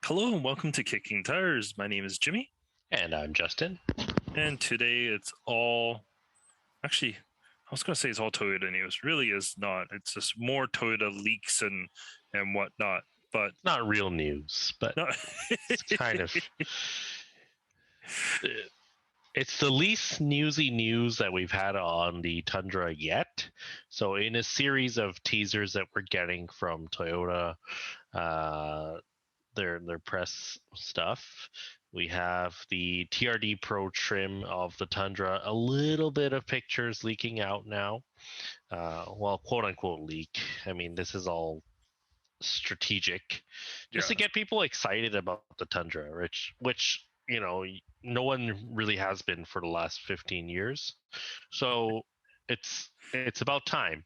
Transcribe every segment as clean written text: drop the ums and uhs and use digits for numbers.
Hello and welcome to Kicking Tires. My name is Jimmy, And I'm Justin. and today it's all actually, I was going to say it's all Toyota news. Really is not. It's just more Toyota leaks and whatnot. But Not real news, but no, it's kind of. It's the least newsy news that we've had on the Tundra yet. So, in a series of teasers that we're getting from Toyota, their press stuff, we have the TRD Pro trim of the Tundra. A little bit of pictures leaking out now. Well, quote unquote leak. I mean, this is all strategic just to get people excited about the Tundra, which no one really has been for the last 15 years. So it's about time.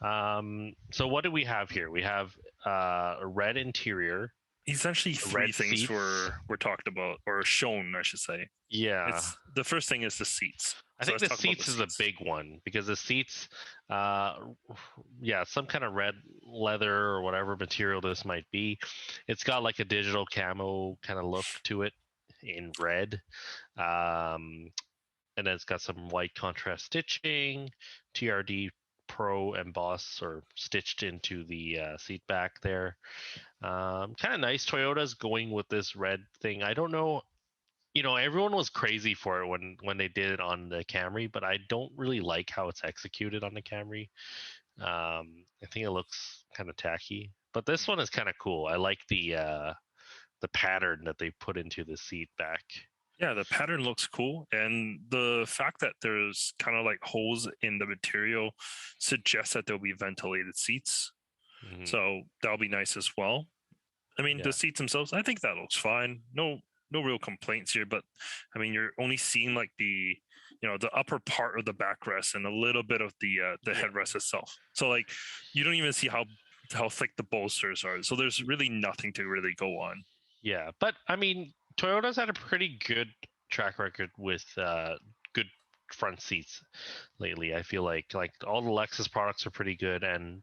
So what do we have here? We have a red interior. essentially three things seats. were talked about or shown, I should say. Yeah. The first thing is the seats. I think the seats is a big one because the seats, some kind of red leather or whatever material this might be. It's got like a digital camo kind of look to it in red. And then it's got some white contrast stitching, TRD Pro emboss or stitched into the seat back there. Kind of nice. Toyota's going with this red thing. I don't know. Everyone was crazy for it when they did it on the Camry, but I don't really like how it's executed on the Camry. I think it looks kind of tacky, but this one is kind of cool. I like the pattern that they put into the seat back. Yeah, the pattern looks cool, and the fact that there's kind of like holes in the material suggests that there'll be ventilated seats. Mm-hmm. So that'll be nice as well. I mean, the seats themselves, I think that looks fine. No real complaints here, but I mean, you're only seeing like the upper part of the backrest and a little bit of the headrest itself. So like, you don't even see how thick the bolsters are. So there's really nothing to really go on. Yeah, but I mean, Toyota's had a pretty good track record with good front seats lately. I feel like all the Lexus products are pretty good, and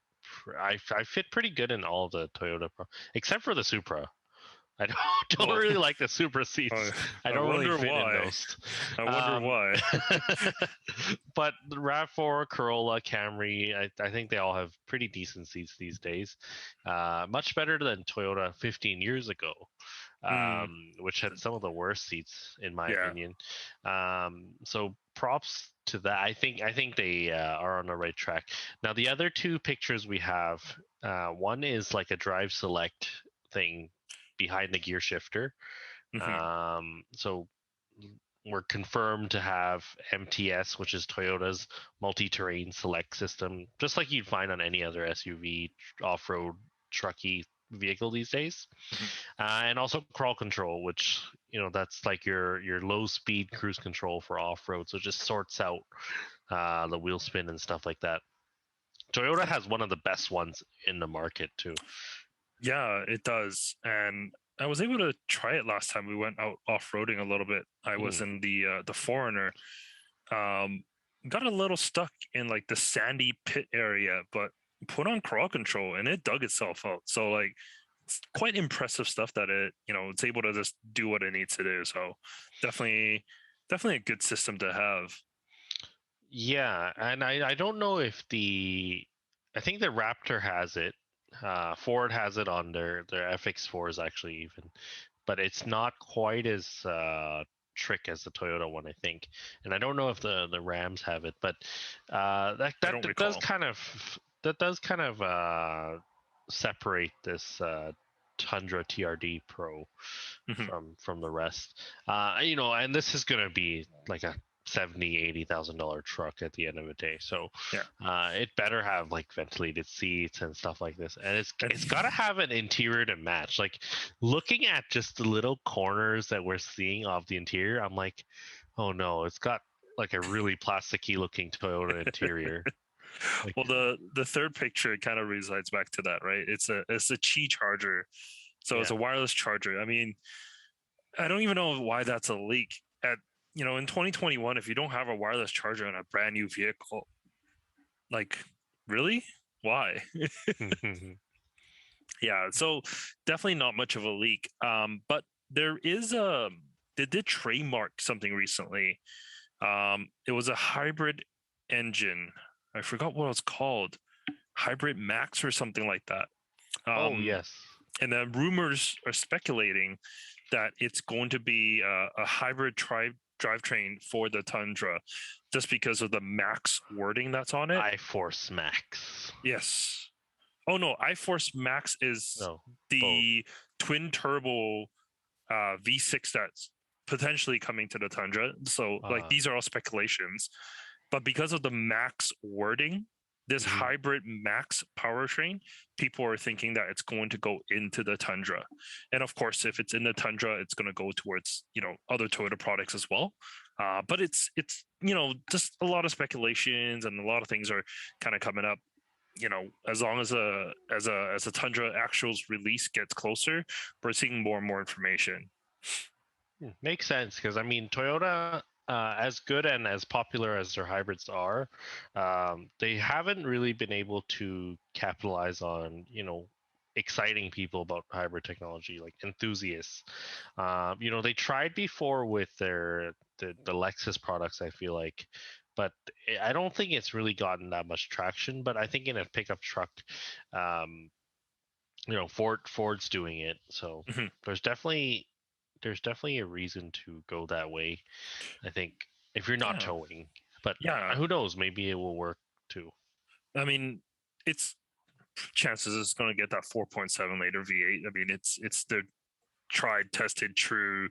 I fit pretty good in all of the Toyota, except for the Supra. I don't really like the Supra seats. I don't really fit in those. I wonder why. But the RAV4, Corolla, Camry, I think they all have pretty decent seats these days. Much better than Toyota 15 years ago, which had some of the worst seats in my opinion. So props to that. I think they are on the right track. Now the other two pictures we have, one is like a drive select thing behind the gear shifter. Mm-hmm. So we're confirmed to have MTS, which is Toyota's multi-terrain select system, just like you'd find on any other SUV, off-road, trucky vehicle these days. Mm-hmm. And also crawl control, which that's like your low-speed cruise control for off-road. So it just sorts out the wheel spin and stuff like that. Toyota has one of the best ones in the market too. Yeah, it does. And I was able to try it last time we went out off-roading a little bit. I was in the Foreigner. Got a little stuck in like the sandy pit area, but put on crawl control and it dug itself out. So like, it's quite impressive stuff that it's able to just do what it needs to do. So definitely a good system to have. Yeah, and I don't know if I think the Raptor has it. Ford has it on their FX4s actually even, but it's not quite as trick as the Toyota one, I think. And I don't know if the Rams have it, but that does kind of separate this Tundra TRD Pro from the rest. And this is going to be like a $70,000-$80,000 truck at the end of the day, so it better have like ventilated seats and stuff like this, and it's got to have an interior to match. Like, looking at just the little corners that we're seeing of the interior, I'm like, oh no, it's got like a really plasticky looking Toyota interior. Like, well, the third picture kind of resides back to that, right? It's a Qi charger, so it's a wireless charger. I mean, I don't even know why that's a leak in 2021, if you don't have a wireless charger on a brand new vehicle, like, really? Why? Yeah, so definitely not much of a leak. But there is a they did trademark something recently. It was a hybrid engine. I forgot what it was called. Hybrid Max or something like that. Oh Um, yes. and then rumors are speculating that it's going to be a hybrid drivetrain for the Tundra, just because of the Max wording that's on it. iForce Max. Yes. Oh no, iForce Max is No, both. the twin turbo V6 that's potentially coming to the Tundra. So like these are all speculations, but because of the Max wording, this Mhm. hybrid Max powertrain, people are thinking that it's going to go into the Tundra. And of course, if it's in the Tundra, it's going to go towards other Toyota products as well. But it's just a lot of speculations, and a lot of things are kind of coming up. As long as a Tundra actuals release gets closer, we're seeing more and more information. Makes sense because I mean Toyota, as good and as popular as their hybrids are, they haven't really been able to capitalize on exciting people about hybrid technology like enthusiasts. They tried before with the Lexus products. I feel like. But I don't think it's really gotten that much traction. But I think in a pickup truck, um, Ford's doing it, so Mhm. there's definitely a reason to go that way. I think if you're not Yeah, towing, but yeah. who knows? Maybe it will work too. I mean, it's chances it's going to get that 4.7 liter V8. I mean, it's the tried, tested, true.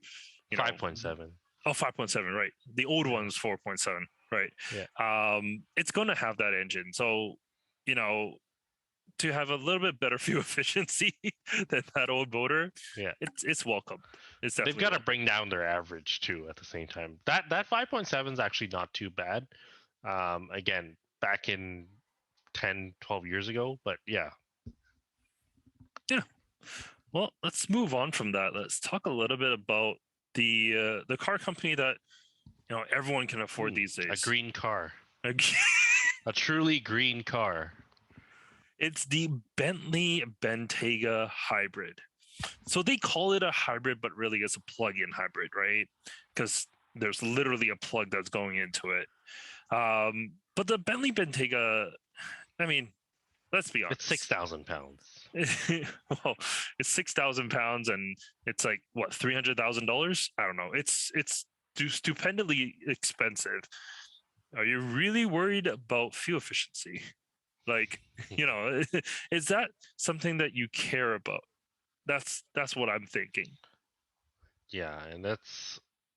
You know, 5.7. oh, 5.7, right? The old Yeah. one's 4.7, right? Yeah. It's going to have that engine, so you know to have a little bit better fuel efficiency than that old motor, Yeah. it's welcome. It's They've definitely got to welcome. bring down their average too at the same time. That 5.7 is actually not too bad. Again, back in 10, 12 years ago, but yeah. Yeah. Well, let's move on from that. Let's talk a little bit about the car company that everyone can afford these A days. green car. A truly green car. It's the Bentley Bentayga hybrid. So they call it a hybrid, but really it's a plug-in hybrid, right? Because there's literally a plug that's going into it. But the Bentley Bentayga, I mean, let's be It's honest. 6,000 pounds. Well, it's 6,000 pounds, and it's like what, $300,000? I don't know. It's stupendly expensive. Are you really worried about fuel efficiency? Like, is that something that you care about? That's what I'm thinking. Yeah, and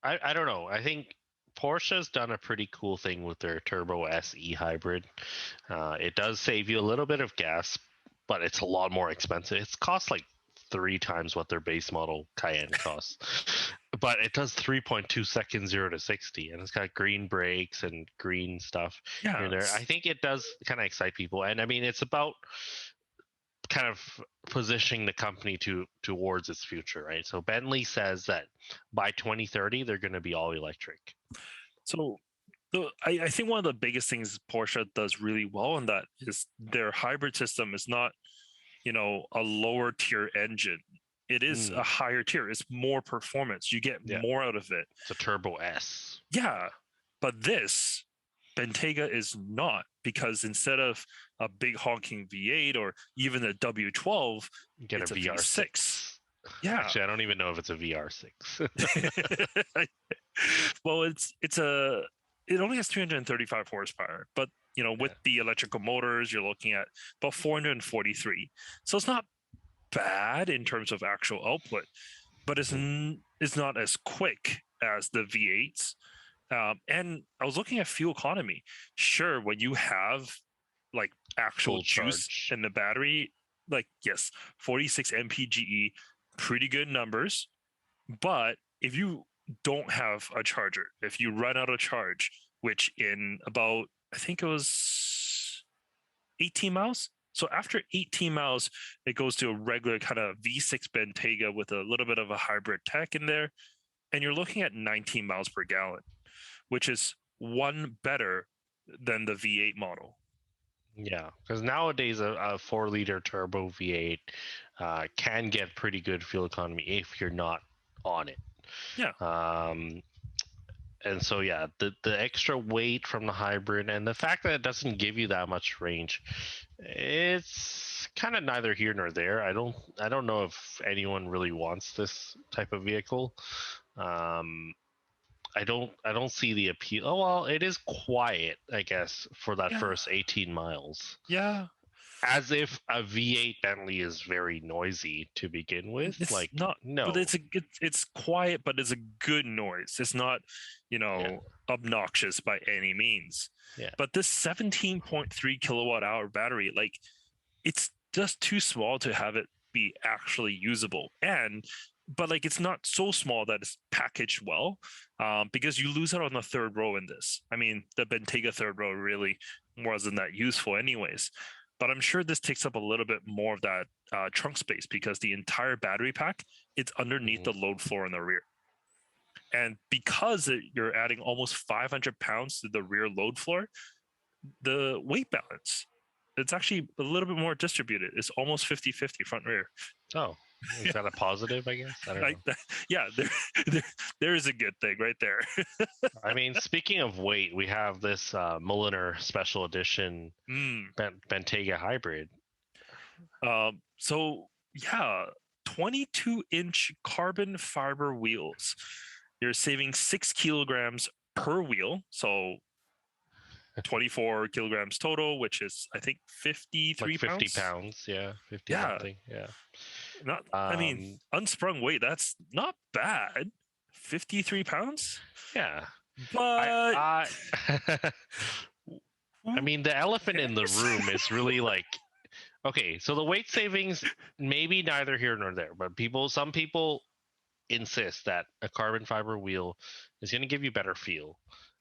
I don't know. I think Porsche's done a pretty cool thing with their Turbo SE hybrid. It does save you a little bit of gas, but it's a lot more expensive. It costs like 3 times what their base model Cayenne costs. But it does 3.2 seconds 0 to 60, and it's got green brakes and green stuff here Yeah, and there. I think it does kind of excite people, and I mean it's about kind of positioning the company towards its future, right? So Bentley says that by 2030 they're going to be all electric. so I think one of the biggest things Porsche does really well in that is their hybrid system is not, a lower tier engine. It is a higher tier. It's more performance. You get Yeah, more out of it. it's a Turbo S. Yeah. But this Bentayga is not, because instead of a big honking V8 or even a W12, You get it's a a V6. VR6. Yeah. Actually, I don't even know if it's a VR6. Well, it only has 335 horsepower, but with the electrical motors, you're looking at about 443. So it's not bad in terms of actual output, but it's not as quick as the V8s. And I was looking at fuel economy. Sure, when you have like actual Full juice charge. in the battery, like yes, 46 mpge, pretty good numbers. But if you don't have a charger, if you run out of charge, which in about, I think it was 18 miles. So after 18 miles, it goes to a regular kind of V6 Bentayga with a little bit of a hybrid tech in there. And you're looking at 19 miles per gallon, which is one better than the V8 model. Yeah, because nowadays a 4-liter turbo V8 can get pretty good fuel economy if you're not on it. Yeah. Um, and so yeah, the extra weight from the hybrid and the fact that it doesn't give you that much range, it's kind of neither here nor there. I don't know if anyone really wants this type of vehicle. Um, I don't see the appeal. Oh well, it is quiet, I guess, for that Yeah. first 18 miles. Yeah. As if a V8 Bentley is very noisy to begin with. It's Like, not, but no. it's quiet, but it's a good noise. It's not, Yeah. obnoxious by any means. Yeah. But this 17.3 kilowatt hour battery, like, it's just too small to have it be actually usable. But like, it's not so small that it's packaged well, because you lose out on the third row in this. I mean, the Bentayga third row really wasn't that useful, anyways. But I'm sure this takes up a little bit more of that trunk space because the entire battery pack, it's underneath Mhm. the load floor in the rear. And because you're adding almost 500 pounds to the rear load floor, the weight balance, it's actually a little bit more distributed. It's almost 50-50 front rear. Oh, is that a positive, I guess? I don't know. Yeah, there, there is a good thing right there. I mean, speaking of weight, we have this Mulliner special edition Mm. Bentayga hybrid. So yeah, 22-inch carbon fiber wheels. You're saving 6 kilograms per wheel. So 24 kilograms total, which is, I think, 53 Like 50 pounds. pounds. Yeah, 50 Yeah. something. Yeah. Not, I mean, unsprung weight, that's not bad. 53 pounds? Yeah. But I I who mean, the elephant in the cares? room is really like, okay, so the weight savings, maybe neither here nor there, but some people insist that a carbon fiber wheel is going to give you better feel,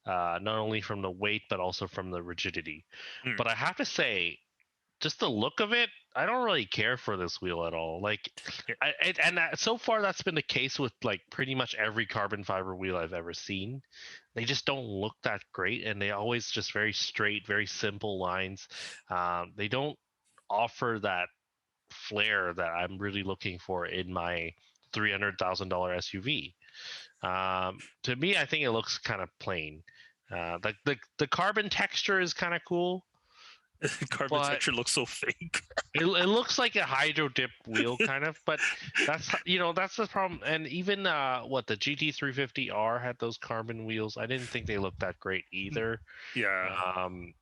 not only from the weight but also from the rigidity. Mm. But I have to say, just the look of it, I don't really care for this wheel at all. Like, so far that's been the case with like pretty much every carbon fiber wheel I've ever seen. They just don't look that great, and they always just very straight, very simple lines. They don't offer that flair that I'm really looking for in my $300,000 SUV. To me, I think it looks kind of plain. The carbon texture is kind of cool, Carbon but texture looks so fake. it looks like a hydro dip wheel kind of. But that's the problem. And even the GT350R had those carbon wheels. I didn't think they looked that great either. Yeah. Um,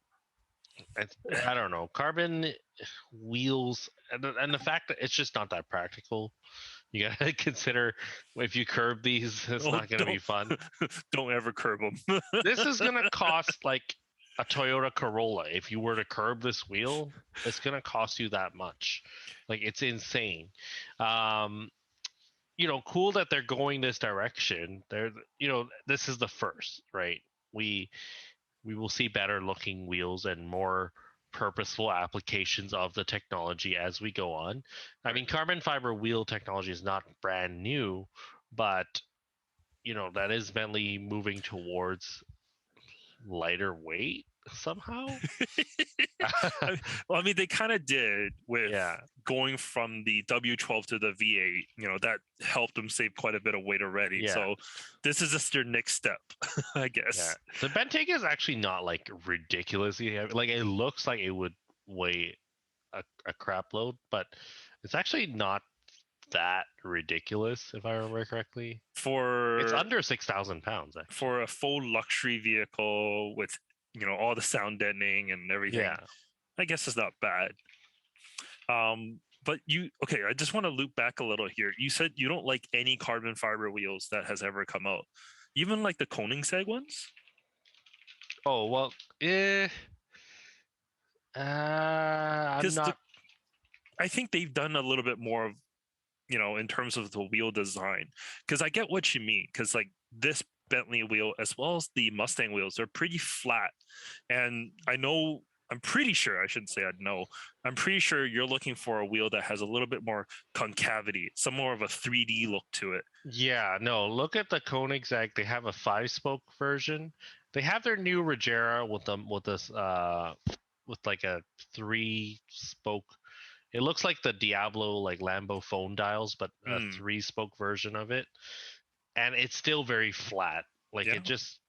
I don't know, carbon wheels, and the fact that it's just not that practical. You gotta consider if you curb these, it's Oh, not gonna be fun. don't ever curb them. This is gonna cost like a Toyota Corolla. If you were to curb this wheel, it's gonna cost you that much. Like, it's insane. Um, cool that they're going this direction. This is the first, right? We will see better looking wheels and more purposeful applications of the technology as we go on. I mean, carbon fiber wheel technology is not brand new, but that is Bentley moving towards lighter weight somehow. Well, I mean, they kind of did with Yeah. going from the W12 to the V8. That helped them save quite a bit of weight already. Yeah. So this is just their next step, I guess. Yeah. The Bentayga is actually not like ridiculously heavy. Like, it looks like it would weigh a crap load, but it's actually not that ridiculous, if I remember correctly. It's under 6,000 pounds, actually. For a full luxury vehicle with all the sound deadening and everything. Yeah. I guess it's not bad. But I just want to loop back a little here. You said you don't like any carbon fiber wheels that has ever come out, even like the Koenigsegg ones. Oh well, I'm not. I think they've done a little bit more of, in terms of the wheel design. Because I get what you mean. Because like this Bentley wheel, as well as the Mustang wheels, they're pretty flat. And I'm pretty sure, I shouldn't say I know, I'm pretty sure you're looking for a wheel that has a little bit more concavity, some more of a 3D look to it. Yeah, no, look at the Koenigsegg. They have a 5-spoke version. They have their new Regera with this with like a 3-spoke. It looks like the Diablo like Lambo phone dials, but a 3-spoke version of it, and it's still very flat. Like it just.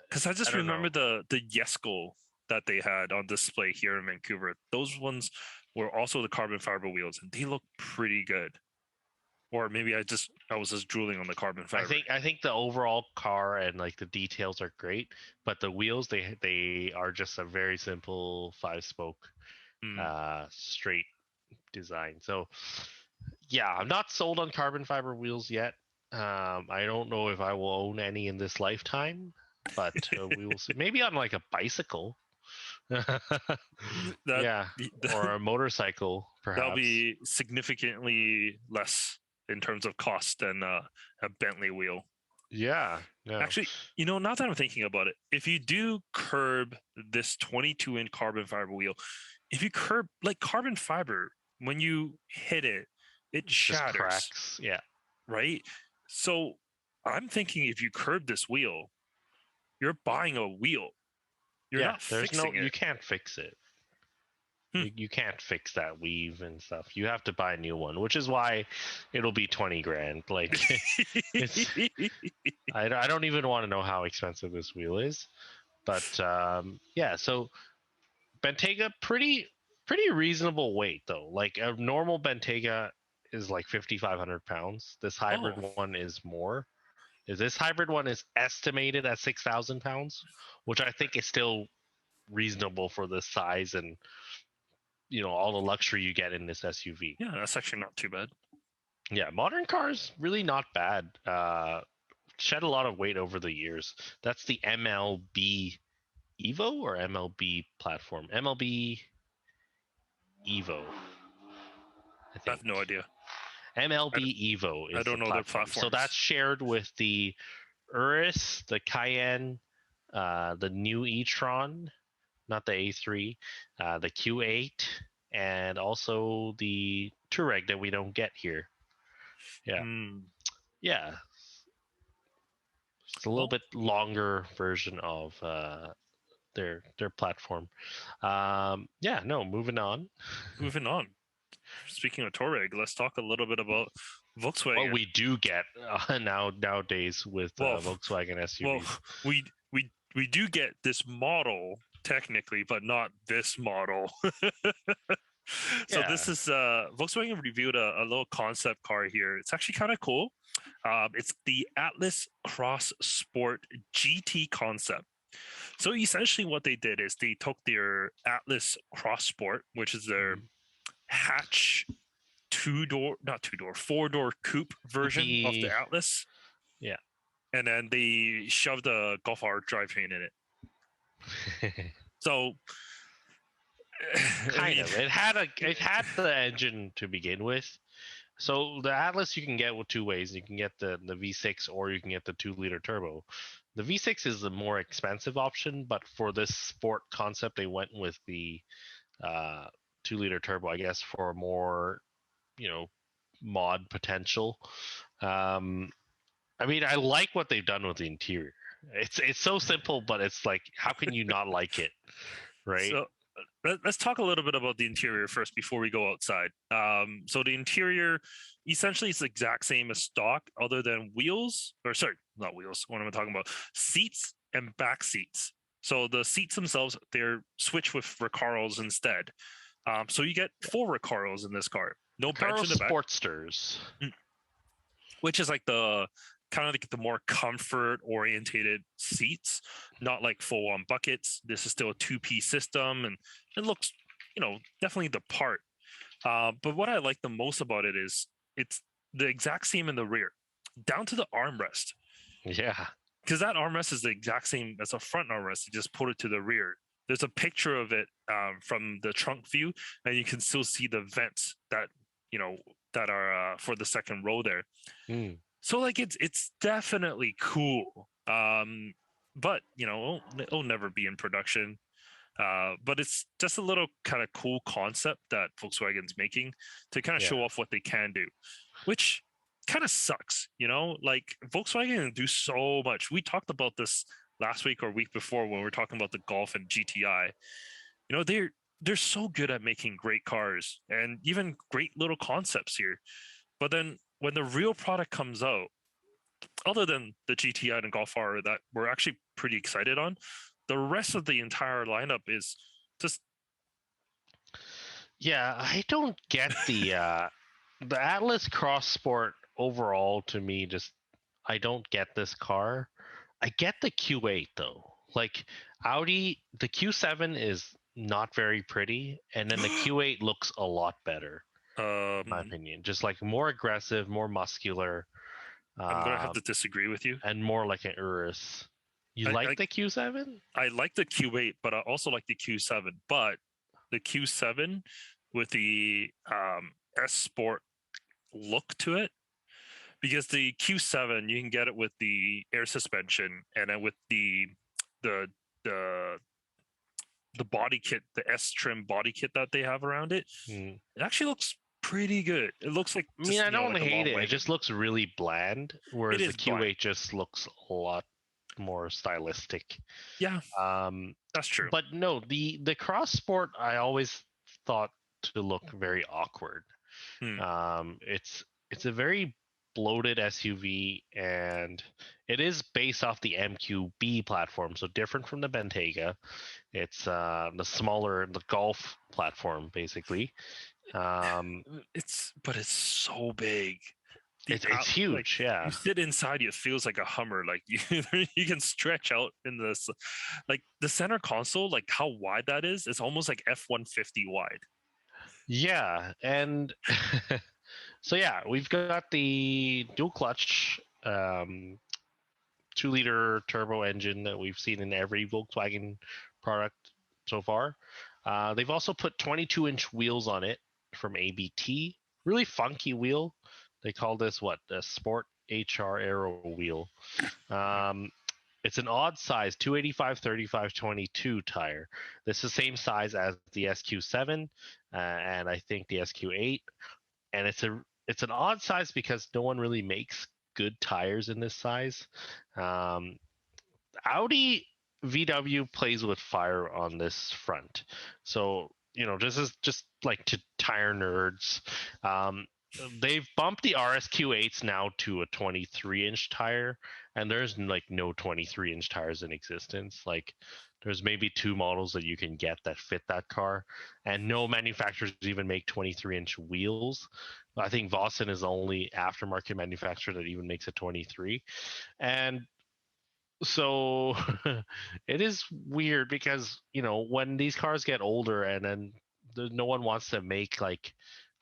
Because I just remember the Yesco that they had on display here in Vancouver. Those ones were also the carbon fiber wheels, and they look pretty good. Or maybe I was just drooling on the carbon fiber. I think the overall car and like the details are great, but the wheels they are just a very simple 5-spoke straight design. So yeah, I'm not sold on carbon fiber wheels yet. I don't know if I will own any in this lifetime, but we will see. Maybe on like a bicycle. Yeah, or a motorcycle, perhaps. That'll be significantly less in terms of cost than a Bentley wheel. Yeah. Actually, now that I'm thinking about it, if you do curb this 22-inch carbon fiber wheel, if you curb like carbon fiber, when you hit it, it shatters. Just cracks. Yeah. Right? So I'm thinking if you curb this wheel, you're buying a wheel. You're not fixing it. You can't fix it. You can't fix that weave and stuff. You have to buy a new one, which is why it'll be $20,000. Like, I don't even want to know how expensive this wheel is, but yeah. So Bentayga, pretty reasonable weight though. Like a normal Bentayga is like 5,500 pounds. This hybrid one is more. This hybrid one is estimated at 6,000 pounds, which I think is still reasonable for the size and all the luxury you get in this SUV. Yeah, that's actually not too bad. Yeah, modern cars really not bad. Shed a lot of weight over the years. That's the MLB Evo or MLB platform. MLB Evo. I have no idea. MLB Evo is I don't the know platform. their platforms. So that's shared with the Urus, the Cayenne, the new e-tron, not the A3, the Q8, and also the Touareg that we don't get here. Yeah. Yeah. It's a little bit longer version of their platform. Moving on. Moving on. Speaking of Touareg, let's talk a little bit about Volkswagen. What we do get nowadays with Volkswagen SUVs. Well, we do get this model technically, but not this model. So this is Volkswagen reviewed a little concept car here. It's actually kind of cool. It's the Atlas Cross Sport GT concept. So essentially what they did is they took their Atlas Cross Sport, which is their hatch four-door coupe version of the Atlas. Yeah. And then they shoved a Golf R drivetrain in it. So kind of. It had the engine to begin with. So the Atlas you can get with two ways. You can get the V6 or you can get the 2-liter turbo. The V6 is the more expensive option, but for this sport concept, they went with the 2-liter turbo, I guess, for more, mod potential. I mean, I like what they've done with the interior. It's so simple, but it's like, how can you not like it, right? So let's talk a little bit about the interior first before we go outside. So the interior essentially is the exact same as stock, other than not wheels. What am I talking about? Seats and back seats. So the seats themselves, they're switched with Recaros instead. So you get 4 Recaros in this car. No bench in the back. Sportsters, which is like the kind of like the more comfort orientated seats, not like full on buckets. This is still a 2-piece system, and it looks, definitely the part. But what I like the most about it is it's the exact same in the rear, down to the armrest. Yeah. Because that armrest is the exact same as a front armrest. You just put it to the rear. There's a picture of it from the trunk view, and you can still see the vents that that are for the second row there. So like it's definitely cool. But it'll never be in production. But it's just a little kind of cool concept that Volkswagen's making to kind of show off what they can do, which kind of sucks, like Volkswagen do so much. We talked about this last week or week before when we were talking about the Golf and GTI. they're so good at making great cars and even great little concepts here. But then when the real product comes out, other than the GTI and Golf R that we're actually pretty excited on, the rest of the entire lineup is just Yeah, I don't get the Atlas Cross Sport overall. To me, just I don't get this car. I get the Q8 though. Like Audi, the Q7 is not very pretty, and then the Q8 looks a lot better, in my opinion. Just like more aggressive, more muscular, I'm gonna have to disagree with you. and more like an Urus. You I, like the Q7? I like the Q8, but I also like the Q7. But the Q7 with the S Sport look to it, because the Q7 you can get it with the air suspension and then with the the the body kit, the S trim body kit that they have around it. It actually looks pretty good. It looks like I mean, I don't like hate it. wagon. It just looks really bland, whereas It the is Q8 bland. just looks a lot more stylistic. Yeah, that's true. But no, the cross sport I always thought to look very awkward. It's a very bloated SUV, and it is based off the MQB platform, so different from the Bentayga. It's the smaller, the Golf platform, basically. It's so big. It's huge, like, yeah. You sit inside, it feels like a Hummer. Like you can stretch out in this, like the center console, like how wide that is. It's almost like F-150 wide. Yeah, and so yeah, we've got the dual clutch 2-liter turbo engine that we've seen in every Volkswagen product so far. They've also put 22-inch wheels on it from ABT. Really funky wheel. They call this a Sport HR Aero wheel. It's an odd size 285 35 22 tire. This is the same size as the SQ7 and I think the SQ8. And it's an odd size because no one really makes good tires in this size. Audi VW plays with fire on this front. So, this is just like to tire nerds. They've bumped the RSQ8s now to a 23-inch tire, and there's like no 23-inch tires in existence. Like, there's maybe 2 models that you can get that fit that car, and no manufacturers even make 23-inch wheels. I think Vossen is the only aftermarket manufacturer that even makes a 23. And so it is weird because when these cars get older and then no one wants to make like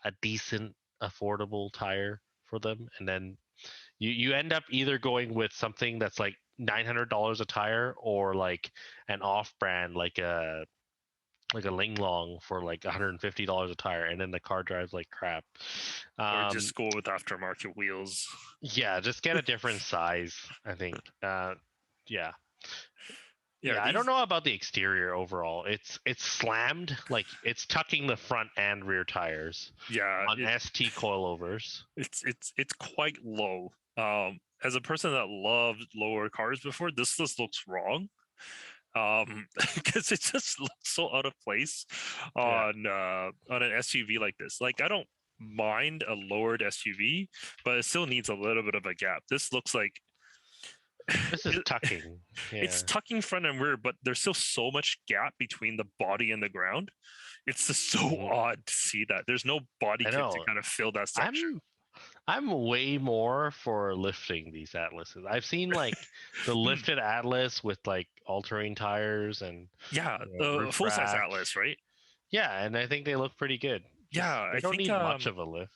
a decent affordable tire for them, and then you end up either going with something that's like $900 a tire or like an off-brand like a Linglong for like $150 a tire, and then the car drives like crap. Or just go with aftermarket wheels. Yeah, just get a different size, I think. Yeah. Yeah, I don't know about the exterior overall. It's slammed, like it's tucking the front and rear tires. Yeah, on ST coilovers. It's quite low. As a person that loved lower cars before, this just looks wrong. Because it just looks so out of place on an SUV like this. Like I don't mind a lowered SUV, but it still needs a little bit of a gap. This looks like this is tucking. Yeah. It's tucking front and rear, but there's still so much gap between the body and the ground. It's just so odd to see that. There's no body kit to kind of fill that section. I'm way more for lifting these Atlases. I've seen like the lifted Atlas with like all-terrain tires and full size Atlas, right? Yeah, and I think they look pretty good. They don't need much of a lift.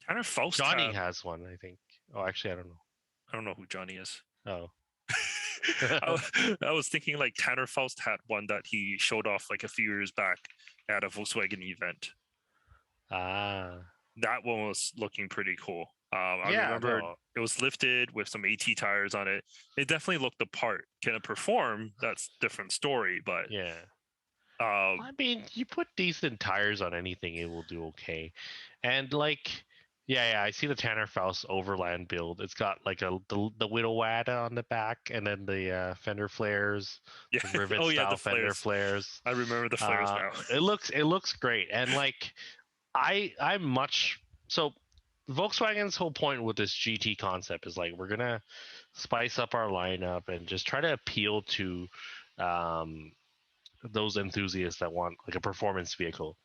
Tanner Faust Johnny has one, I think. Oh, actually, I don't know. I don't know who Johnny is. Oh. I was thinking like Tanner Faust had one that he showed off like a few years back at a Volkswagen event. That one was looking pretty cool. I remember it was lifted with some AT tires on it. It definitely looked the part. Can it perform? That's a different story, but yeah. I mean, you put decent tires on anything, it will do okay. And like, Yeah, I see the Tanner Faust Overland build. It's got like the Widow Wada on the back, and then the fender flares, Yeah. the rivet Oh yeah, style the fender flares. flares. I remember the flares now. It looks great, and like I'm much so. Volkswagen's whole point with this GT concept is like we're gonna spice up our lineup and just try to appeal to um, those enthusiasts that want like a performance vehicle.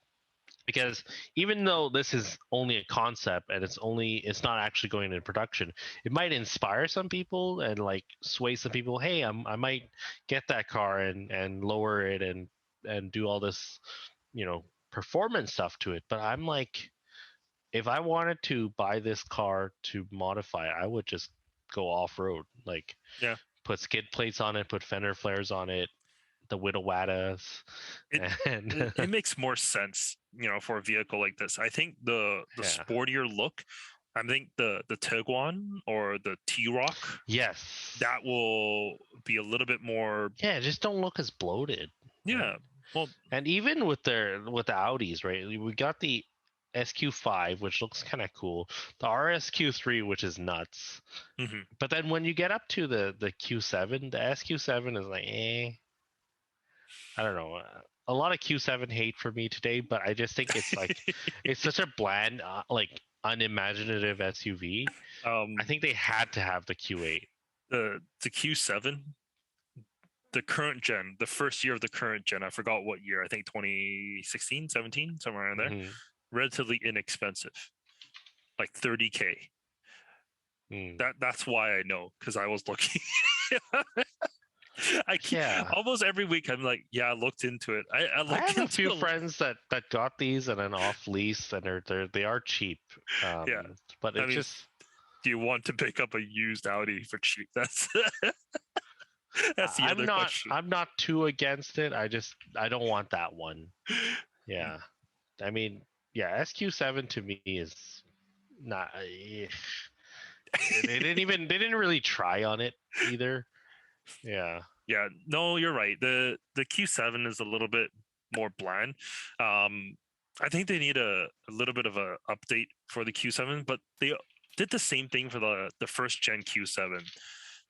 Because even though this is only a concept and it's not actually going into production, it might inspire some people and like sway some people. Hey, I might get that car and lower it and do all this, performance stuff to it. But I'm like, if I wanted to buy this car to modify, I would just go off road, like Yeah. put skid plates on it, put fender flares on it, the Widow Wadas, It, and it makes more sense, for a vehicle like this. I think the yeah. sportier look, I think the Tiguan or the T-Roc, Yes. that will be a little bit more. Yeah, just don't look as bloated. Right? Yeah. Well, And even with the Audis, right? We got the SQ5, which looks kind of cool. The RSQ3, which is nuts. mhm. But then when you get up to the Q7, the SQ7 is like, I don't know. A lot of Q7 hate for me today, but I just think it's like it's such a bland, like unimaginative SUV. I think they had to have the Q8. The Q7, the current gen, the first year of the current gen, I forgot what year. I think 2016, 17, somewhere around there. Mm-hmm. Relatively inexpensive, like 30K. Mm. That's why I know, because I was looking. I keep, Yeah. almost every week I'm like, yeah, I looked into it. I I look have a few into friends that got these and an off lease, and they are cheap. yeah. But I it mean, just do you want to pick up a used Audi for cheap? That's the I'm other not question. I'm not too against it. I don't want that one. Yeah, I mean, yeah, SQ7 to me is not. They didn't really try on it either. Yeah. Yeah, no, you're right. The Q7 is a little bit more bland. I think they need a little bit of a update for the Q7, but they did the same thing for the first gen Q7.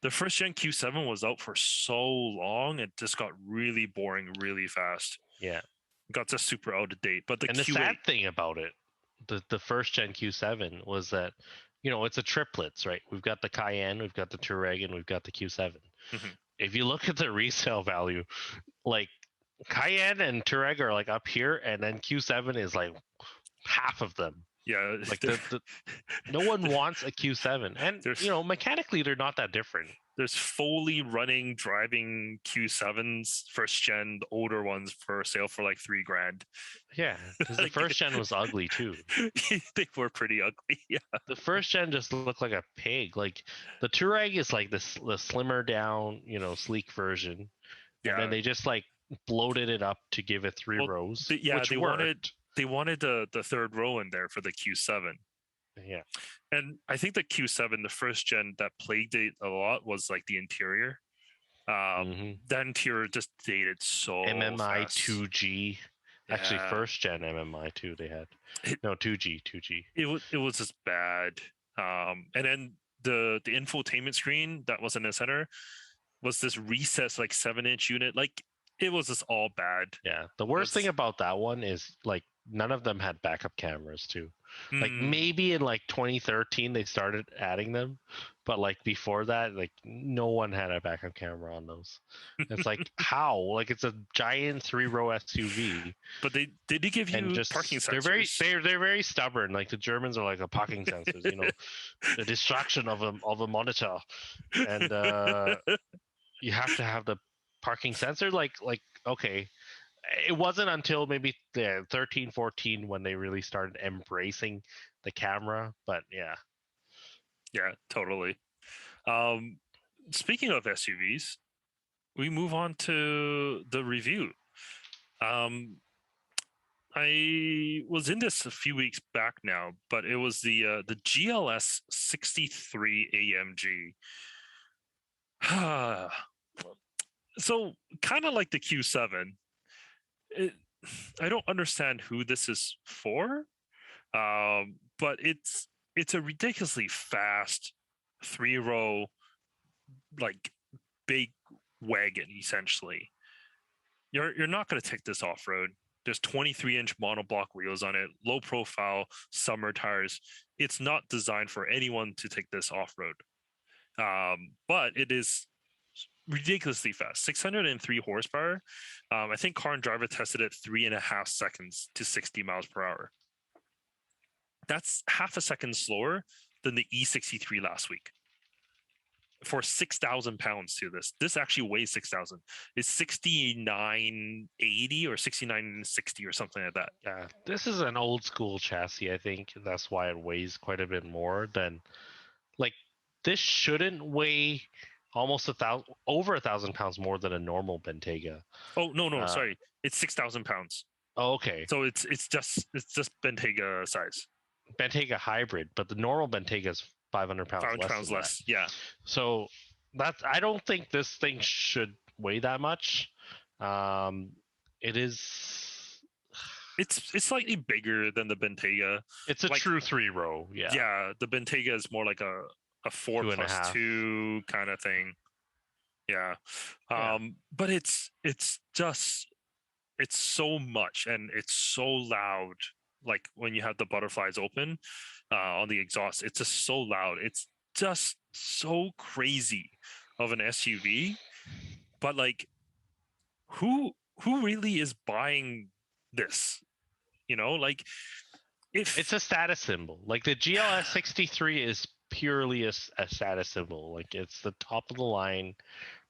The first gen Q7 was out for so long, it just got really boring really fast. Yeah. Got just super out of date. But the And the Q8, sad thing about it, the first gen Q7 was that, it's a triplets, right? We've got the Cayenne, we've got the Touareg, and we've got the Q7. mhm. If you look at the resale value, like Cayenne and Touareg are like up here, and then Q7 is like half of them. Yeah, Like no one wants a Q7, and there's mechanically they're not that different. there's fully running driving Q7s first gen, the older ones for sale for like $3,000. Yeah, because the Like, first gen was ugly too. they were pretty ugly. Yeah, The first gen just looked like a pig. Like the Touareg is like the slimmer down, sleek version, and then yeah. they just like bloated it up to give it three Well, rows, yeah, which worked. they wanted the third row in there for the Q7. Yeah. And I think the Q7, the first gen that plagued it a lot was like the interior. Mm-hmm. The interior just dated so MMI fast. 2G. Actually, Yeah, first gen MMI 2 they had. it No, 2G, 2G. it was just bad. And then the infotainment screen that was in the center was this recessed like 7-inch unit. Like it was just all bad. Yeah. The It worst thing was about that one is like none of them had backup cameras too. Like mm, maybe in like 2013 they started adding them, but like before that, like no one had a backup camera on those. It's like how? Like it's a giant 3-row SUV, but they did give and you parking just sensors. they're very stubborn. Like the Germans are like a parking sensors, the distraction of a monitor, and you have to have the parking sensor. Like okay, it wasn't until maybe the 13 14 when they really started embracing the camera, but yeah. Yeah, totally. Um, Speaking of SUVs, we move on to the review. Um, I was in this a few weeks back now, but it was the GLS 63 AMG. So kind of like the Q7. It, I don't understand who this is for, but it's it's a ridiculously fast 3-row, like big wagon essentially. You're not going to take this off road. There's 23-inch monoblock wheels on it, low profile summer tires. It's not designed for anyone to take this off road. But it is ridiculously fast, 603 horsepower. I think Car and Driver tested it 3.5 seconds to 60 miles per hour. That's half a second slower than the E63 last week. For 6,000 pounds to this. This actually weighs 6,000. It's 6980 or 6960 or something like that. Yeah, this is an old school chassis. I think that's why it weighs quite a bit more than, like, this shouldn't weigh almost over 1,000 pounds more than a normal Bentayga. Oh no, sorry, it's 6,000 pounds. Oh, okay. So it's just Bentayga size. Bentayga hybrid, but the normal Bentayga is 500 pounds 500 less. pounds less. Yeah. So I don't think this thing should weigh that much. It is. It's slightly bigger than the Bentayga. It's a like, true 3-row. Yeah. Yeah, the Bentayga is more like a 4+2 kind of thing. Yeah. But it's so much, and it's so loud. Like when you have the butterflies open on the exhaust, it's just so loud. It's just so crazy of an SUV. But like, who really is buying this? Like, if it's a status symbol. Like the GLS 63 is purely a status symbol. Like it's the top of the line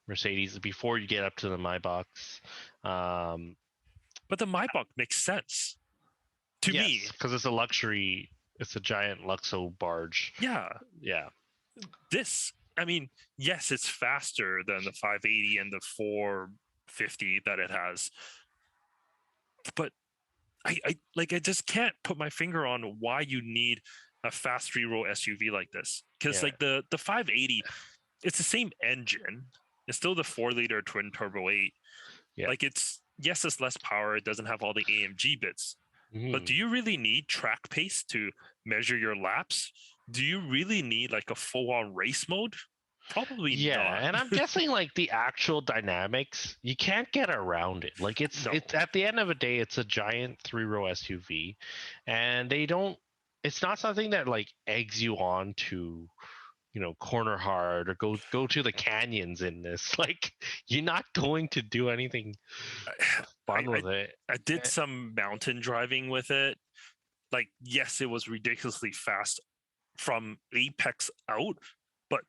Mercedes before you get up to the Maybach. But the Maybach makes sense to me because it's a luxury. It's a giant Luxo barge. Yeah. This, I mean, yes, it's faster than the 580 and the 450 that it has, but I just can't put my finger on why you need a fast 3-row SUV like this. Because like the 580, it's the same engine. It's still the 4-liter twin turbo 8. Yeah. Like it's less power. It doesn't have all the AMG bits. But do you really need track pace to measure your laps? Do you really need like a full-on race mode? Probably not. And I'm guessing like the actual dynamics, you can't get around it. Like it's at the end of the day, it's a giant 3-row SUV, and it's not something that like eggs you on to, corner hard or go to the canyons in this. Like you're not going to do anything fun with it. I did some mountain driving with it. Like, yes, it was ridiculously fast from apex out, but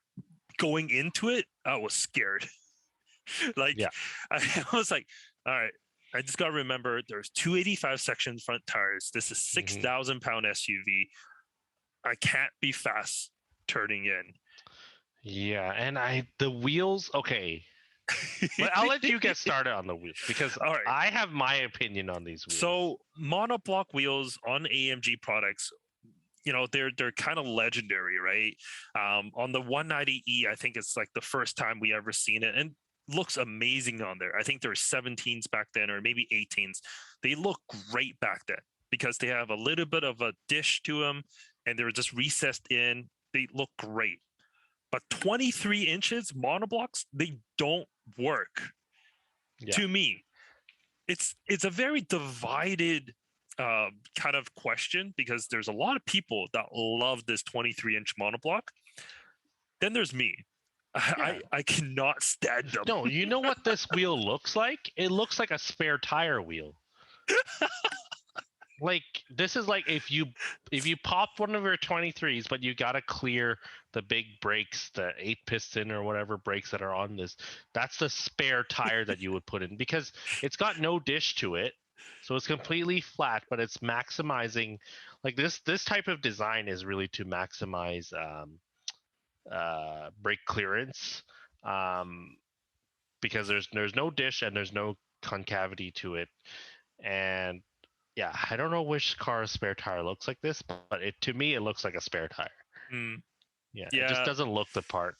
going into it, I was scared. I was like, all right, I just got to remember there's 285 section front tires. This is 6,000 pound SUV. I can't be fast turning in. Yeah, and the wheels, okay. But I'll let you get started on the wheels because I have my opinion on these wheels. So monoblock wheels on AMG products, they're kind of legendary, right? On the 190E, I think it's like the first time we ever seen it, and looks amazing on there. I think there were 17s back then, or maybe 18s. They look great back then because they have a little bit of a dish to them, and they're just recessed in. They look great. But 23 inches monoblocks, they don't work. To me. It's a very divided kind of question, because there's a lot of people that love this 23-inch monoblock. Then there's me. I cannot stand them. No, you know what this wheel looks like? It looks like a spare tire wheel. Like this is like if you pop one of your 23s, but you got to clear the big brakes, the 8-piston or whatever brakes that are on this. That's the spare tire that you would put in, because it's got no dish to it, so it's completely flat. But it's maximizing, like this type of design is really to maximize brake clearance, because there's no dish and there's no concavity to it, and yeah, I don't know which car's spare tire looks like this, but to me, it looks like a spare tire. Yeah, it just doesn't look the part.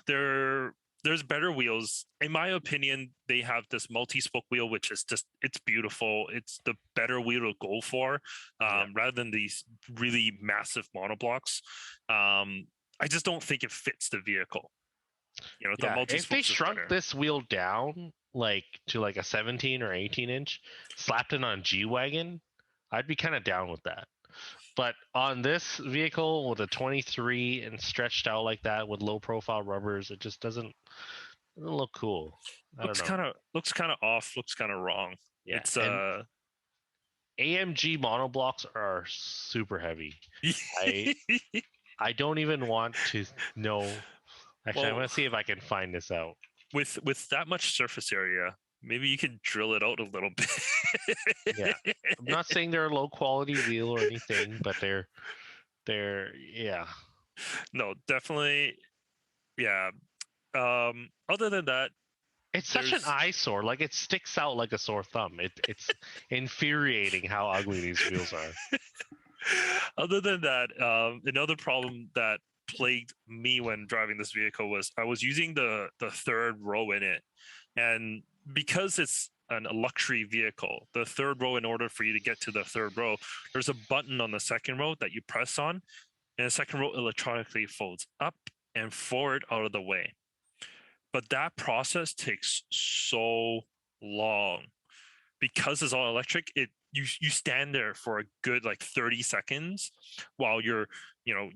they're there's better wheels. In my opinion, they have this multi-spoke wheel, which is just, it's beautiful. It's the better wheel to go for, rather than these really massive monoblocks. I just don't think it fits the vehicle. You know, the If they multi-spokes is shrunk better. this wheel down like to like a 17 or 18 inch, slapped it on G-Wagon, I'd be kind of down with that. But on this vehicle with a 23 and stretched out like that with low profile rubbers, it just doesn't look cool. I don't know. Looks kind of off. Looks kind of wrong. Yeah, It's and AMG monoblocks are super heavy. I don't even want to know. Actually, I'm Well, gonna see if I can find this out. with that much surface area, maybe you can drill it out a little bit. Yeah, I'm not saying they're a low quality wheel or anything, but they're yeah. No, definitely, yeah. Other than that, It's such an eyesore. Like it sticks out like a sore thumb. It's infuriating how ugly these wheels are. Other than that, another problem that plagued me when driving this vehicle was I was using the third row in it, and because it's a luxury vehicle, the third row, in order for you to get to the third row, there's a button on the second row that you press on, and the second row electronically folds up and forward out of the way. But that process takes so long because it's all electric. You stand there for a good like 30 seconds while you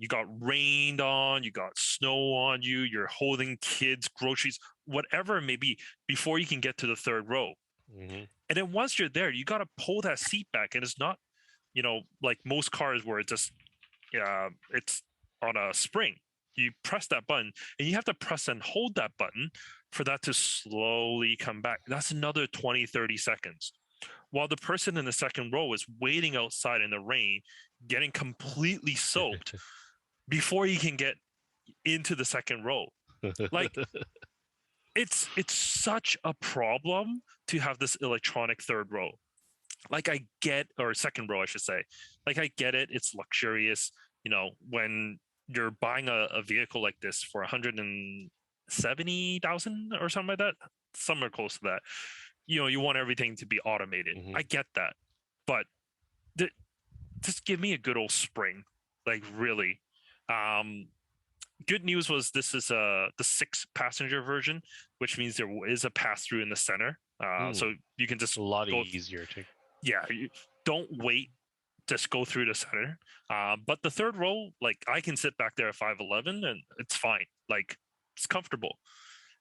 got rained on, you got snow on you, you're holding kids, groceries, whatever it may be, before you can get to the third row. Mm-hmm. And then once you're there, you got to pull that seat back, and it's not, like most cars where it's on a spring. You press that button, and you have to press and hold that button for that to slowly come back. That's another 20, 30 seconds. While the person in the second row is waiting outside in the rain, getting completely soaked before you can get into the second row. Like, it's such a problem to have this electronic third row. Like, I get, or second row, I should say. Like, I get it. It's luxurious. When you're buying a vehicle like this for 170,000 or something like that, somewhere close to that, you want everything to be automated. Mm-hmm. I get that, but just give me a good old spring, like really. Good news was this is the 6-passenger version, which means there is a pass through in the center, so you can just a lot easier to. Yeah, don't wait. Just go through the center. But the third row, like, I can sit back there at 5'11", and it's fine. Like, it's comfortable.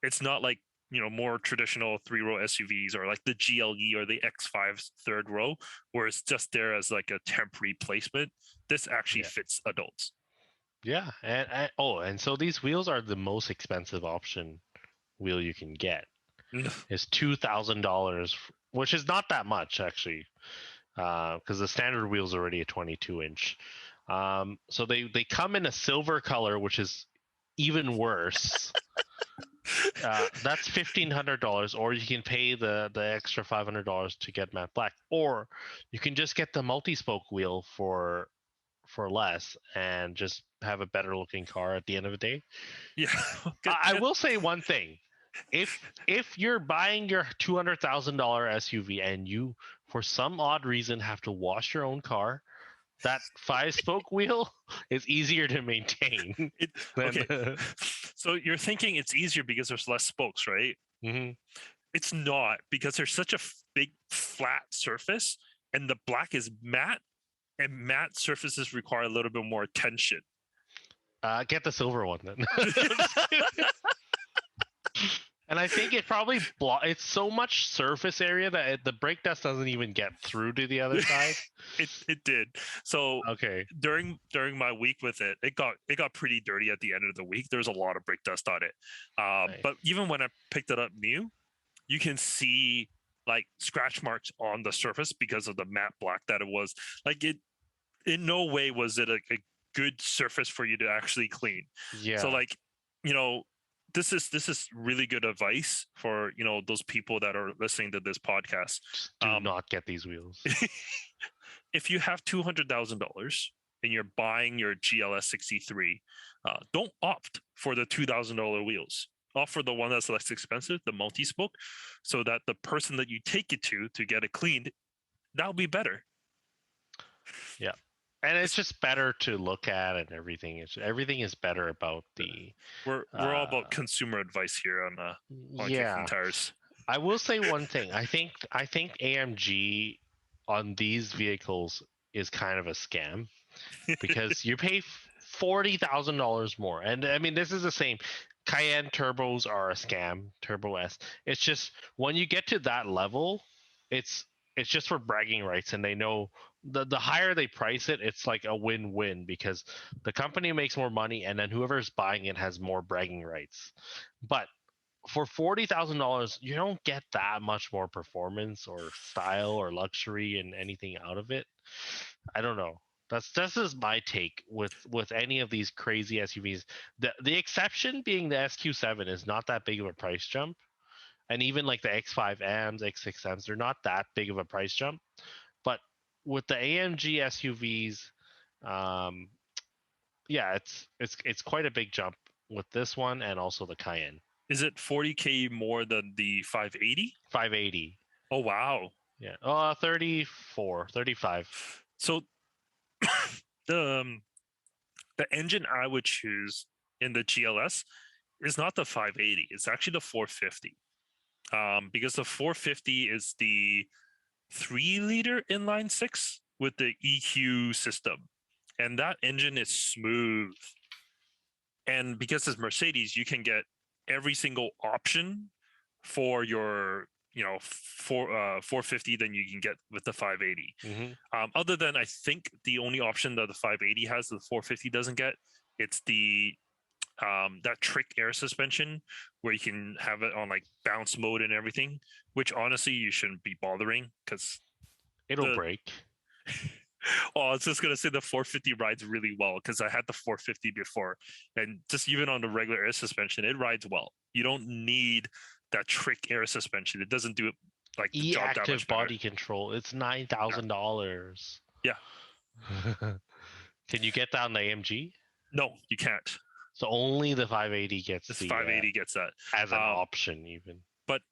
It's not like, more traditional 3-row SUVs or like the GLE or the X5's third row, where it's just there as like a temporary placement. This actually fits adults. Yeah, and so these wheels are the most expensive option wheel you can get. It's $2,000, which is not that much actually, because the standard wheel's already a 22-inch. So they come in a silver color, which is even worse. That's $1,500, or you can pay the extra $500 to get matte black, or you can just get the multi-spoke wheel for less and just have a better looking car at the end of the day. Yeah. I will say one thing. If you're buying your $200,000 SUV and you, for some odd reason, have to wash your own car, that 5-spoke wheel is easier to maintain. Okay. So you're thinking it's easier because there's less spokes, right? Mm-hmm. It's not, because there's such a big flat surface, and the black is matte, and matte surfaces require a little bit more attention. Get the silver one then. And I think it probably it's so much surface area that the brake dust doesn't even get through to the other side. It did. So okay, during my week with it, it got pretty dirty at the end of the week. There was a lot of brake dust on it. Nice. But even when I picked it up new, you can see like scratch marks on the surface because of the matte black that it was. Like, it in no way was it a good surface for you to actually clean. Yeah. So like, this is really good advice for those people that are listening to this podcast. Just do not get these wheels. If you have $200,000 and you're buying your GLS 63, don't opt for the $2,000 wheels. offer the one that's less expensive, the multi-spoke, so that the person that you take it to get it cleaned, that'll be better. Yeah. And it's just better to look at and everything. Everything is better about the. We're all about consumer advice here on Yeah. Kicking Tires. I will say one thing. I think AMG on these vehicles is kind of a scam because you pay $40,000 more, and I mean this is the same. Cayenne turbos are a scam. Turbo S. It's just when you get to that level, it's just for bragging rights, and they know the higher they price it, it's like a win-win because the company makes more money, and then whoever's buying it has more bragging rights. But for $40,000, you don't get that much more performance or style or luxury and anything out of it. I don't know. That's just my take with any of these crazy SUVs. The exception being the SQ7 is not that big of a price jump, and even like the X5Ms, X6Ms, they're not that big of a price jump. But with the AMG SUVs, yeah, it's quite a big jump with this one and also the Cayenne. Is it $40K more than the 580? 580. Oh wow. Yeah. 34, 35. So the engine I would choose in the GLS is not the 580. It's actually the 450. Because the 450 is the 3-liter inline six with the EQ system, and that engine is smooth. And because it's Mercedes, you can get every single option for your 450 than you can get with the 580. Other than I think the only option that the 580 has, the 450 doesn't get, it's the that trick air suspension where you can have it on like bounce mode and everything, which honestly you shouldn't be bothering because it'll break. Oh, I was just gonna say the 450 rides really well because I had the 450 before, and just even on the regular air suspension, it rides well. You don't need that trick air suspension; it doesn't do it like the job that E-active much better. body control. It's $9,000. Yeah. Can you get that on the AMG? No, you can't. So only the 580 gets This the 580 gets that as an option, even. But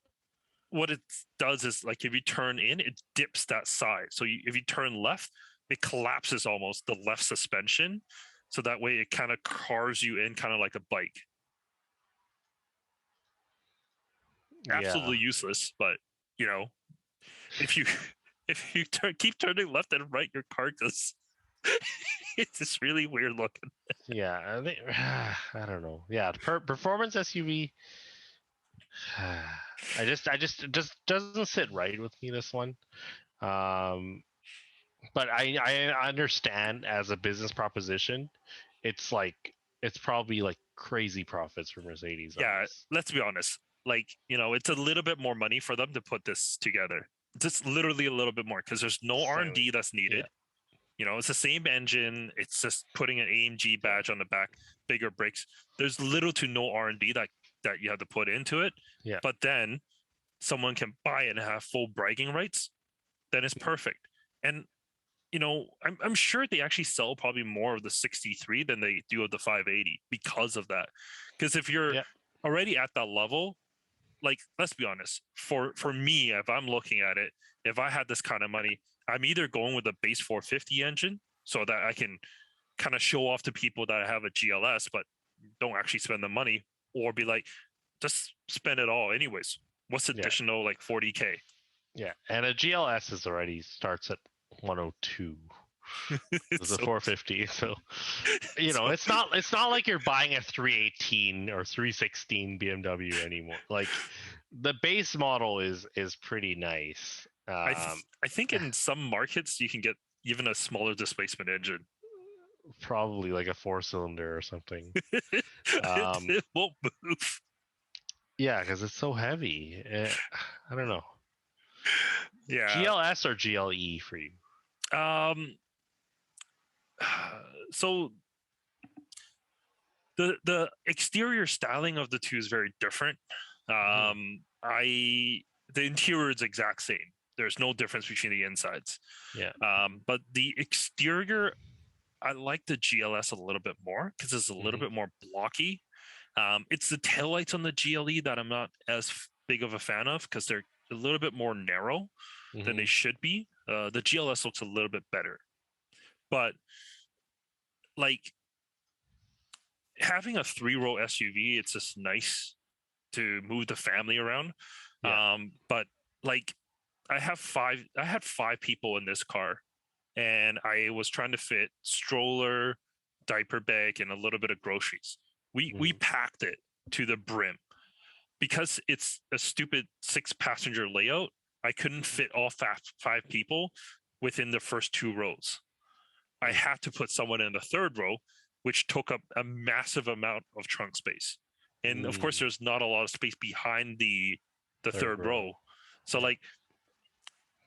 what it does is like if you turn in, it dips that side. So if you turn left, it collapses almost the left suspension, so that way it kind of cars you in, kind of like a bike. Absolutely useless, but if you keep turning left and right, your car does. It's just really weird looking. Yeah, I don't know. Yeah, performance SUV. It just doesn't sit right with me, this one. But I understand as a business proposition, it's probably like crazy profits for Mercedes. Yeah, let's be honest. Like, it's a little bit more money for them to put this together. Just literally a little bit more because there's no R&D that's needed. Yeah. It's the same engine. It's just putting an AMG badge on the back, bigger brakes. There's little to no R&D that you have to put into it. Yeah. But then someone can buy it and have full bragging rights. Then it's perfect. And I'm sure they actually sell probably more of the 63 than they do of the 580 because of that. Because if you're already at that level, like, let's be honest, for me, if I'm looking at it, if I had this kind of money, I'm either going with a base 450 engine so that I can kind of show off to people that I have a GLS, but don't actually spend the money, or be like, just spend it all anyways. What's additional like 40K? Yeah, and a GLS already starts at 102. It's a 450, so it's not like you're buying a 318 or 316 BMW anymore. Like the base model is pretty nice. I think in some markets you can get even a smaller displacement engine, probably like a 4-cylinder or something. It won't move. Yeah, because it's so heavy. I don't know. Yeah. GLS or GLE for you? So the exterior styling of the two is very different. The interior is exact same. There's no difference between the insides. Yeah. But the exterior, I like the GLS a little bit more because it's a little bit more blocky. It's the taillights on the GLE that I'm not as big of a fan of because they're a little bit more narrow than they should be. The GLS looks a little bit better, but like having a 3-row SUV, it's just nice to move the family around. Yeah. But like I had 5 people in this car, and I was trying to fit stroller, diaper bag, and a little bit of groceries. We packed it to the brim because it's a stupid 6-passenger layout. I couldn't fit all 5 people within the first 2 rows. I had to put someone in the 3rd row, which took up a massive amount of trunk space. And of course, there's not a lot of space behind the third row. So like,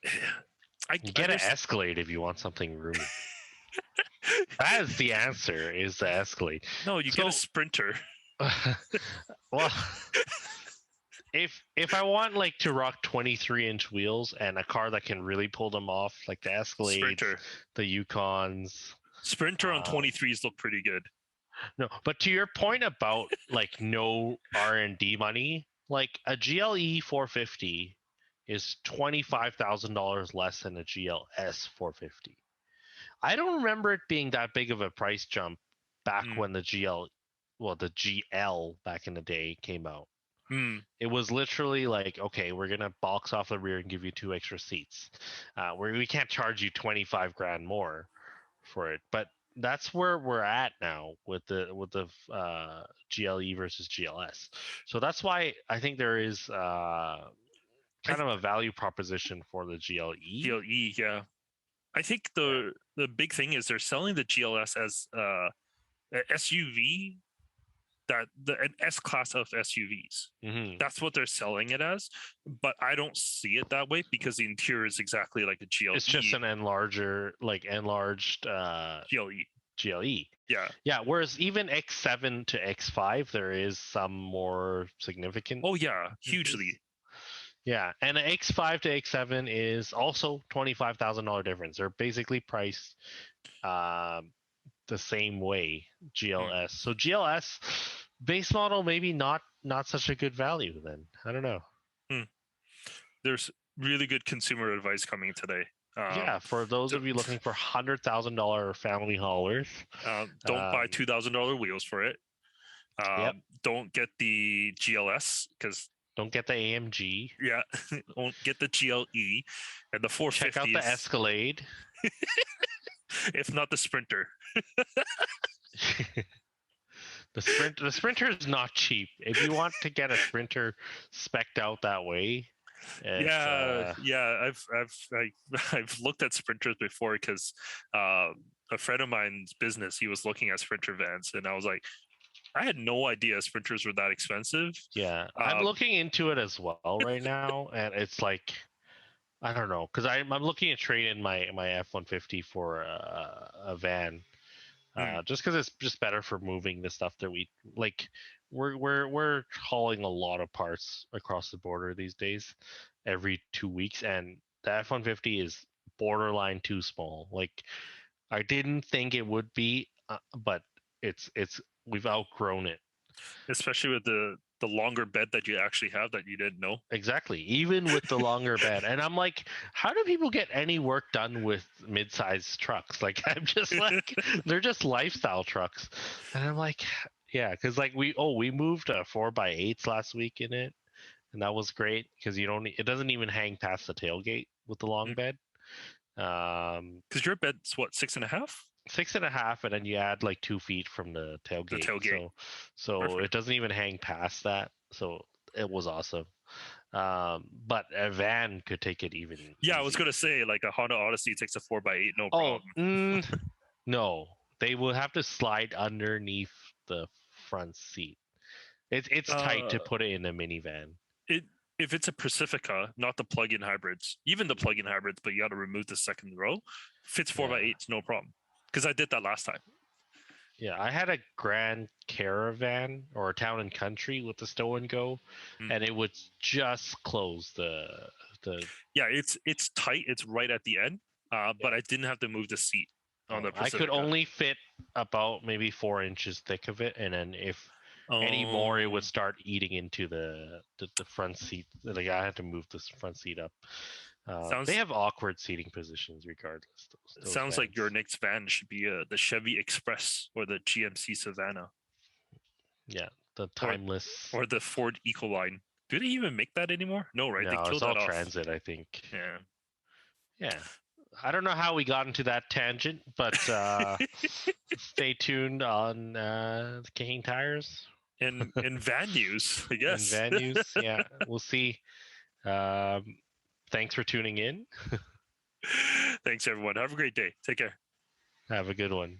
you get an Escalade if you want something roomy. That is the answer. Is the Escalade? No, you get a Sprinter. Well, if I want like to rock 23-inch wheels and a car that can really pull them off, like the Escalade, Sprinter, the Yukons, Sprinter on 23s look pretty good. No, but to your point about like no R&D money, like a GLE 450 is $25,000 less than a GLS 450. I don't remember it being that big of a price jump back when the the GL back in the day came out. It was literally like, okay, we're gonna box off the rear and give you 2 extra seats. We can't charge you 25 grand more for it, but that's where we're at now with the GLE versus GLS. So that's why I think there is kind of a value proposition for the GLE. GLE, yeah. I think the big thing is they're selling the GLS as an SUV, an S class of SUVs. That's what they're selling it as, but I don't see it that way because the interior is exactly like a GLE. It's just an enlarged GLE. Yeah. Whereas even X7 to X5, there is some more significant. Oh yeah, hugely. Yeah, and an X5 to X7 is also $25,000 difference. They're basically priced the same way. GLS. So GLS base model maybe not such a good value then. I don't know. There's really good consumer advice coming today. Yeah, for those of you looking for $100,000 family haulers, don't buy $2,000 wheels for it. Don't get the GLS because don't get the AMG. Yeah, don't get the GLE and the 450. Check out the Escalade. If not the Sprinter. The Sprinter is not cheap. If you want to get a Sprinter spec'd out that way, I've looked at Sprinters before because a friend of mine's business, he was looking at Sprinter vans, and I was like, I had no idea Sprinters were that expensive. Yeah, I'm looking into it as well right now, and it's like, I don't know, because I'm looking at trade in my F-150 for a van, just because it's just better for moving the stuff that we like. We're hauling a lot of parts across the border these days, every 2 weeks, and the F-150 is borderline too small. Like, I didn't think it would be, but it's we've outgrown it, especially with the longer bed that you actually have that you didn't know. Exactly, even with the longer bed. And I'm like, how do people get any work done with mid-sized trucks? Like, I'm just like, they're just lifestyle trucks. And I'm like, yeah, because like we moved 4x8s last week in it, and that was great because it doesn't even hang past the tailgate with the long bed. Because your bed's what, 6.5? 6.5, and then you add like 2 feet from the tailgate. So it doesn't even hang past that. So it was awesome. But a van could take it even. Yeah, I was gonna say like a Honda Odyssey takes a 4x8, no problem. No, they will have to slide underneath the front seat. It's tight to put it in a minivan. If it's a Pacifica, not the plug-in hybrids, even the plug-in hybrids, but you got to remove the second row, fits 4x8s, no problem. Because I did that last time. Yeah, I had a Grand Caravan or a Town and Country with the stow and go, and it would just close the. Yeah, it's tight. It's right at the end, but I didn't have to move the seat on the Pacifica. I could only fit about maybe 4 inches thick of it, and then if Anymore, it would Oh, start eating into the front seat. Like I had to move this front seat up. They sounds have awkward seating positions regardless. Those sounds like your vans. next van should be the Chevy Express or the GMC Savannah Yeah, the or timeless. or the Ford Ecoline. Do they even make that anymore? No, right? They No, it's killed all that off. transit, I think. Yeah. Yeah. I don't know how we got into that tangent, but stay tuned on the King Tires In van news, I and guess. van news. Yeah, we'll see. Um, thanks for tuning in. Thanks everyone. Have a great day. Take care. Have a good one.